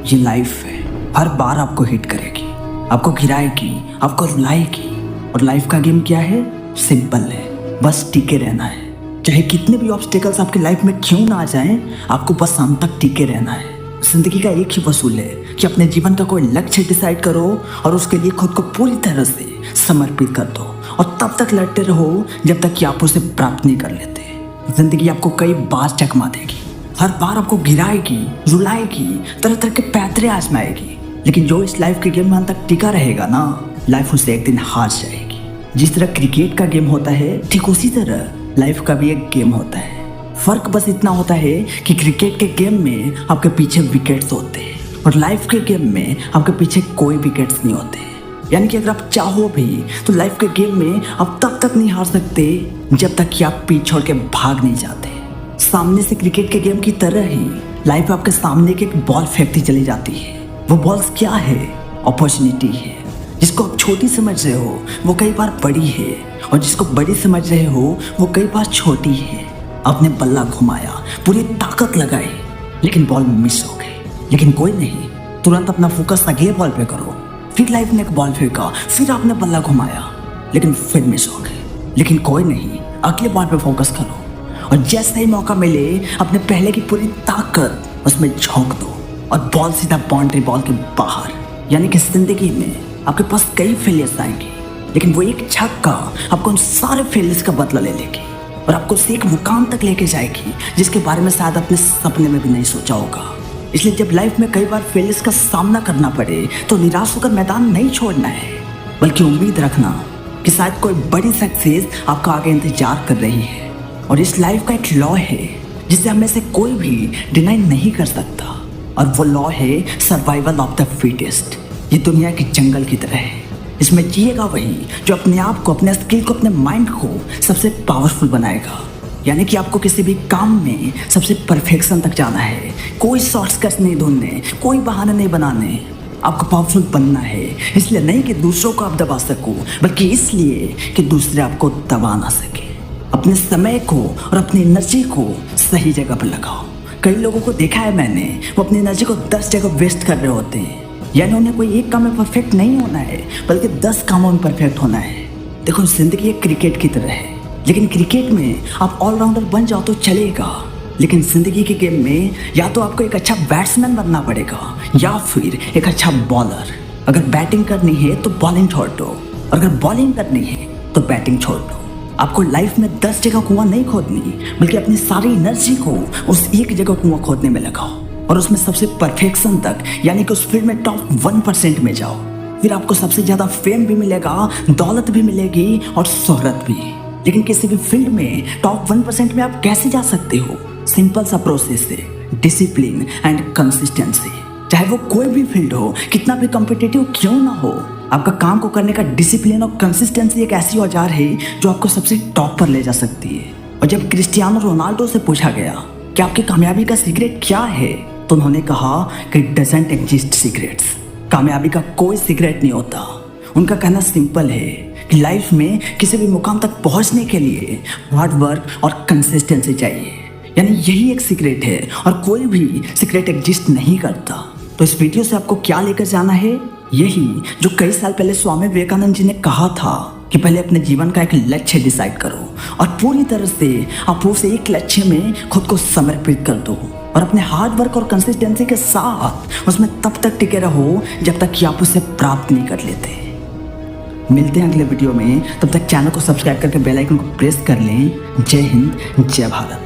ये लाइफ है, हर बार आपको हिट करेगी, आपको गिराएगी, आपको रुलाएगी। और लाइफ का गेम क्या है? सिंपल है, बस टिके रहना है। चाहे कितने भी ऑब्स्टेकल्स आपकी लाइफ में क्यों ना आ जाएं, आपको बस अंत तक टिके रहना है। जिंदगी का एक ही वसूल है कि अपने जीवन का कोई लक्ष्य डिसाइड करो और उसके लिए खुद को पूरी तरह से समर्पित कर दो और तब तक लड़ते रहो जब तक कि आप उसे प्राप्त नहीं कर लेते। जिंदगी आपको कई बार चकमा देगी, हर बार आपको गिराएगी, रुलाएगी, तरह तरह के पैतरे आजमाएगी, लेकिन जो इस लाइफ के गेम में अंत तक टिका रहेगा ना, लाइफ उसे एक दिन हार जाएगी। जिस तरह क्रिकेट का गेम होता है, ठीक उसी तरह लाइफ का भी एक गेम होता है। फर्क बस इतना होता है कि क्रिकेट के गेम में आपके पीछे विकेट्स होते हैं और लाइफ के गेम में आपके पीछे कोई विकेट्स नहीं होते। यानी कि अगर आप चाहो भी तो लाइफ के गेम में आप तब तक नहीं हार सकते जब तक कि आप पीछे छोड़ के भाग नहीं जाते। सामने से क्रिकेट के गेम की तरह ही लाइफ आपके सामने की एक बॉल फेंकती चली जाती है। वो बॉल्स क्या है? अपॉर्चुनिटी है। जिसको आप छोटी समझ रहे हो वो कई बार बड़ी है, और जिसको बड़ी समझ रहे हो वो कई बार छोटी है। आपने बल्ला घुमाया, पूरी ताकत लगाई, लेकिन बॉल मिस हो गई। लेकिन कोई नहीं, तुरंत अपना फोकस अगले बॉल पे करो। फिर लाइफ ने एक बॉल फेंका, फिर आपने बल्ला घुमाया, लेकिन फिर मिस हो गई। लेकिन कोई नहीं, अगले बॉल पे फोकस करो और जैसा ही मौका मिले अपने पहले की पूरी ताकत उसमें झोंक दो और बॉल सीधा बाउंड्री बॉल के बाहर। यानी कि जिंदगी में आपके पास कई फेलियर्स आएंगे, लेकिन वो एक छक्का आपको उन सारे फेलियर्स का बदला ले लेगी और आपको उसे एक मुकाम तक लेके जाएगी जिसके बारे में शायद अपने सपने में भी नहीं सोचा होगा। इसलिए जब लाइफ में कई बार फेलियर्स का सामना करना पड़े तो निराश होकर मैदान नहीं छोड़ना है, बल्कि उम्मीद रखना कि शायद कोई बड़ी सक्सेस आपका आगे इंतजार कर रही है। और इस लाइफ का एक लॉ है जिसे हमें से कोई भी डिनाई नहीं कर सकता, और वो लॉ है सर्वाइवल ऑफ द फिटेस्ट। ये दुनिया के जंगल की तरह है, इसमें जिएगा वही जो अपने आप को, अपने स्किल को, अपने माइंड को सबसे पावरफुल बनाएगा। यानी कि आपको किसी भी काम में सबसे परफेक्शन तक जाना है, कोई शॉर्टकट्स नहीं ढूंढने, कोई बहाने नहीं बनाने। आपको पावरफुल बनना है, इसलिए नहीं कि दूसरों को आप दबा सको, बल्कि इसलिए कि दूसरे आपको दबा ना सके। अपने समय को और अपनी एनर्जी को सही जगह पर लगाओ। कई लोगों को देखा है मैंने, वो अपनी एनर्जी को 10 जगह वेस्ट कर रहे होते हैं। यानी उन्हें कोई एक काम में परफेक्ट नहीं होना है, बल्कि 10 कामों में परफेक्ट होना है। देखो, जिंदगी एक क्रिकेट की तरह है, लेकिन क्रिकेट में आप ऑलराउंडर बन जाओ तो चलेगा, लेकिन जिंदगी के गेम में या तो आपको एक अच्छा बैट्समैन बनना पड़ेगा या फिर एक अच्छा बॉलर। अगर बैटिंग करनी है तो बॉलिंग छोड़ दो, और अगर बॉलिंग करनी है तो बैटिंग छोड़ दो। आपको लाइफ में 10 जगह कुआं नहीं खोदनी, बल्कि अपनी सारी एनर्जी को उस एक जगह कुआं खोदने में लगाओ और उसमें सबसे परफेक्शन तक, यानी कि उस फील्ड में टॉप 1% में जाओ। फिर आपको सबसे ज्यादा फेम भी मिलेगा, दौलत भी मिलेगी और शोहरत भी। लेकिन किसी भी फील्ड में टॉप 1% में आप कैसे जा सकते हो? सिंपल सा प्रोसेस है, डिसिप्लिन एंड कंसिस्टेंसी। चाहे वो कोई भी फील्ड हो, कितना भी कॉम्पिटिटिव क्यों ना हो, आपका काम को करने का डिसिप्लिन और कंसिस्टेंसी एक ऐसी औजार है जो आपको सबसे टॉप पर ले जा सकती है। और जब क्रिस्टियानो रोनाल्डो से पूछा गया कि आपकी कामयाबी का सीक्रेट क्या है, तो उन्होंने कहा कि डजंट एग्जिस्ट सीक्रेट्स। कामयाबी का कोई सीक्रेट नहीं होता। उनका कहना सिंपल है कि लाइफ में किसी भी मुकाम तक पहुंचने के लिए हार्ड वर्क और कंसिस्टेंसी चाहिए। यानी यही एक सीक्रेट है और कोई भी सीक्रेट एग्जिस्ट नहीं करता। तो इस वीडियो से आपको क्या लेकर जाना है? यही जो कई साल पहले स्वामी विवेकानंद जी ने कहा था कि पहले अपने जीवन का एक लक्ष्य डिसाइड करो और पूरी तरह से आप उस एक लक्ष्य में खुद को समर्पित कर दो और अपने हार्ड वर्क और कंसिस्टेंसी के साथ उसमें तब तक टिके रहो जब तक कि आप उसे प्राप्त नहीं कर लेते। मिलते हैं अगले वीडियो में, तब तक चैनल को सब्सक्राइब करके बेल आइकन को प्रेस कर लें। जय हिंद, जय भारत।